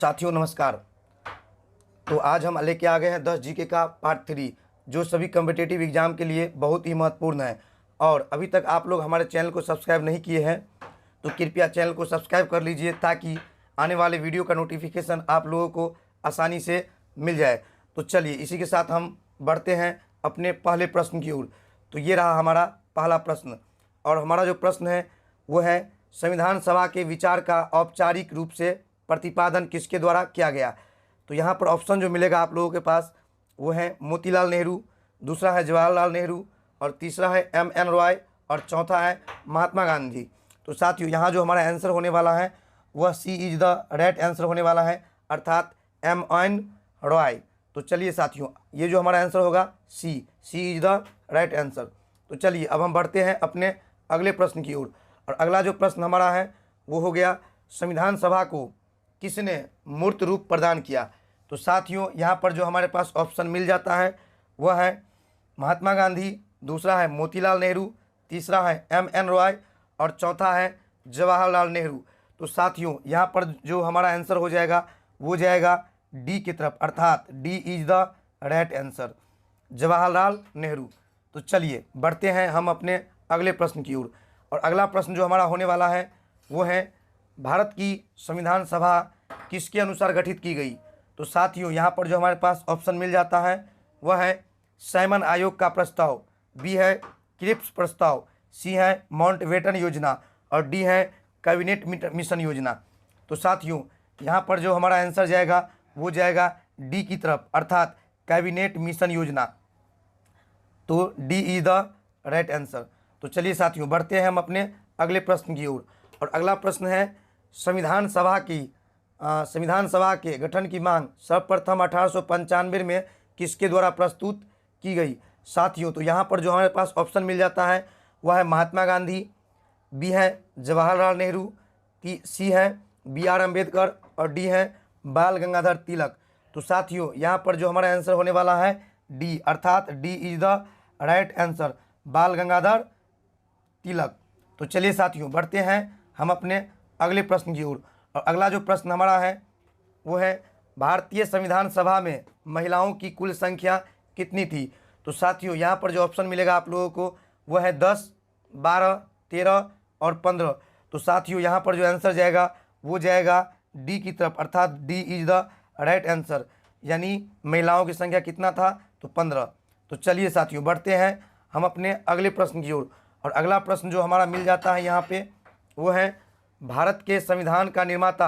साथियों नमस्कार। तो आज हम लेके आ गए हैं 10 जीके का पार्ट 3 जो सभी कम्पिटिटिव एग्जाम के लिए बहुत ही महत्वपूर्ण है। और अभी तक आप लोग हमारे चैनल को सब्सक्राइब नहीं किए हैं तो कृपया चैनल को सब्सक्राइब कर लीजिए ताकि आने वाले वीडियो का नोटिफिकेशन आप लोगों को आसानी से मिल जाए। तो चलिए इसी के साथ हम बढ़ते हैं अपने पहले प्रश्न की ओर। तो ये रहा हमारा पहला प्रश्न और हमारा जो प्रश्न है वो है संविधान सभा के विचार का औपचारिक रूप से प्रतिपादन किसके द्वारा किया गया। तो यहाँ पर ऑप्शन जो मिलेगा आप लोगों के पास वो है मोतीलाल नेहरू, दूसरा है जवाहरलाल नेहरू और तीसरा है M.N. रॉय और चौथा है महात्मा गांधी। तो साथियों यहाँ जो हमारा आंसर होने वाला है वह सी इज द राइट आंसर होने वाला है, अर्थात M.N. रॉय। तो चलिए साथियों ये जो हमारा आंसर होगा सी इज द राइट आंसर। तो चलिए अब हम बढ़ते हैं अपने अगले प्रश्न की ओर। और अगला जो प्रश्न हमारा है वो हो गया संविधान सभा को किसने मूर्त रूप प्रदान किया। तो साथियों यहाँ पर जो हमारे पास ऑप्शन मिल जाता है वह है महात्मा गांधी, दूसरा है मोतीलाल नेहरू, तीसरा है M.N. रॉय और चौथा है जवाहरलाल नेहरू। तो साथियों यहाँ पर जो हमारा आंसर हो जाएगा वो जाएगा डी की तरफ, अर्थात D is the right answer, Jawaharlal Nehru. तो चलिए बढ़ते हैं हम अपने अगले प्रश्न की ओर। और अगला प्रश्न जो हमारा होने वाला है वो है भारत की संविधान सभा किसके अनुसार गठित की गई। तो साथियों यहाँ पर जो हमारे पास ऑप्शन मिल जाता है वह है साइमन आयोग का प्रस्ताव, बी है क्रिप्स प्रस्ताव, सी है माउंटबेटन योजना और डी है कैबिनेट मिशन योजना। तो साथियों यहाँ पर जो हमारा आंसर जाएगा वो जाएगा डी की तरफ, अर्थात कैबिनेट मिशन योजना। तो D is the right answer. तो चलिए साथियों बढ़ते हैं हम अपने अगले प्रश्न की ओर। और अगला प्रश्न है संविधान सभा के गठन की मांग सर्वप्रथम 1895 में किसके द्वारा प्रस्तुत की गई। साथियों तो यहाँ पर जो हमारे पास ऑप्शन मिल जाता है वह है महात्मा गांधी, बी है जवाहरलाल नेहरू, सी है B.R. अम्बेडकर और डी है बाल गंगाधर तिलक। तो साथियों यहाँ पर जो हमारा आंसर होने वाला है डी, अर्थात D is the right answer, बाल गंगाधर तिलक। तो चलिए साथियों बढ़ते हैं हम अपने अगले प्रश्न की ओर। और अगला जो प्रश्न हमारा है वो है भारतीय संविधान सभा में महिलाओं की कुल संख्या कितनी थी। तो साथियों यहाँ पर जो ऑप्शन मिलेगा आप लोगों को वो है 10, 12, 13 और 15। तो साथियों यहाँ पर जो आंसर जाएगा वो जाएगा डी की तरफ, अर्थात D is the right answer, यानी महिलाओं की संख्या कितना था तो 15। तो चलिए साथियों बढ़ते हैं हम अपने अगले प्रश्न की ओर। और अगला प्रश्न जो हमारा मिल जाता है यहाँ पे वो है भारत के संविधान का निर्माता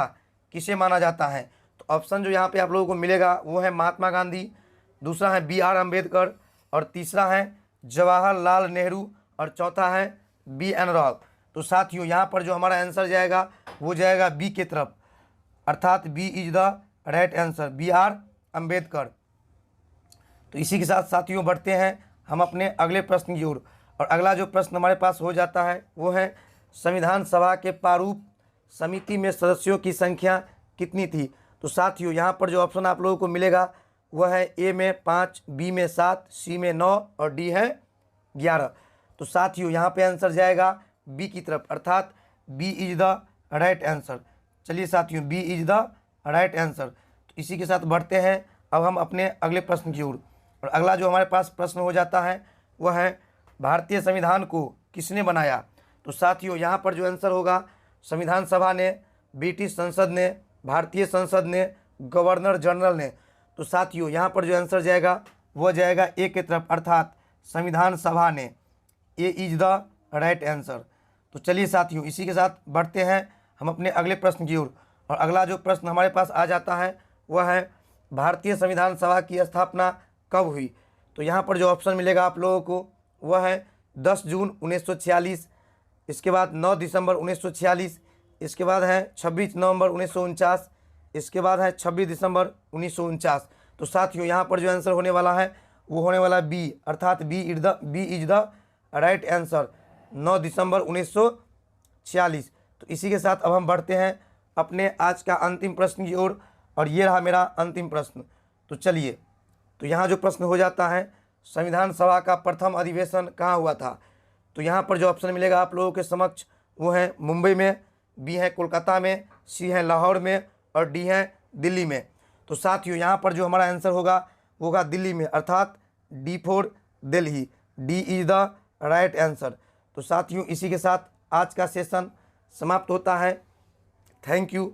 किसे माना जाता है। तो ऑप्शन जो यहाँ पे आप लोगों को मिलेगा वो है महात्मा गांधी, दूसरा है B.R. अम्बेडकर और तीसरा है जवाहरलाल नेहरू और चौथा है B.N. रॉय। तो साथियों यहाँ पर जो हमारा आंसर जाएगा वो जाएगा बी की तरफ, अर्थात B is the right answer, B.R. Ambedkar. तो इसी के साथ साथियों बढ़ते हैं हम अपने अगले प्रश्न की ओर। और अगला जो प्रश्न हमारे पास हो जाता है वो है संविधान सभा के प्रारूप समिति में सदस्यों की संख्या कितनी थी। तो साथियों यहाँ पर जो ऑप्शन आप लोगों को मिलेगा वह है ए में 5, बी में 7, सी में 9 और डी है 11। तो साथियों यहाँ पे आंसर जाएगा बी की तरफ, अर्थात B is the right answer. चलिए साथियों B is the right answer. तो इसी के साथ बढ़ते हैं अब हम अपने अगले प्रश्न की ओर। और अगला जो हमारे पास प्रश्न हो जाता है वह है भारतीय संविधान को किसने बनाया। तो साथियों यहाँ पर जो आंसर होगा संविधान सभा ने, ब्रिटिश संसद ने, भारतीय संसद ने, गवर्नर जनरल ने। तो साथियों यहाँ पर जो आंसर जाएगा वह जाएगा ए की तरफ, अर्थात संविधान सभा ने, ए इज द राइट आंसर। तो चलिए साथियों इसी के साथ बढ़ते हैं हम अपने अगले प्रश्न की ओर। और अगला जो प्रश्न हमारे पास आ जाता है वह है भारतीय संविधान सभा की स्थापना कब हुई। तो यहाँ पर जो ऑप्शन मिलेगा आप लोगों को वह है 10 जून 1946, इसके बाद 9 दिसंबर 1946, इसके बाद है 26 नवंबर 1949, इसके बाद है 26 दिसंबर 1949। तो साथियों यहाँ पर जो आंसर होने वाला है वो होने वाला है बी, अर्थात B is the right answer, 9 दिसंबर 1946। तो इसी के साथ अब हम बढ़ते हैं अपने आज का अंतिम प्रश्न की ओर। और ये रहा मेरा अंतिम प्रश्न। तो चलिए तो यहाँ जो प्रश्न हो जाता है संविधान सभा का प्रथम अधिवेशन कहाँ हुआ था। तो यहाँ पर जो ऑप्शन मिलेगा आप लोगों के समक्ष वो है मुंबई में, बी है कोलकाता में, सी है लाहौर में और डी है दिल्ली में। तो साथियों यहाँ पर जो हमारा आंसर होगा वो होगा दिल्ली में, अर्थात D for Delhi, D is the right answer. तो साथियों इसी के साथ आज का सेशन समाप्त होता है। Thank you.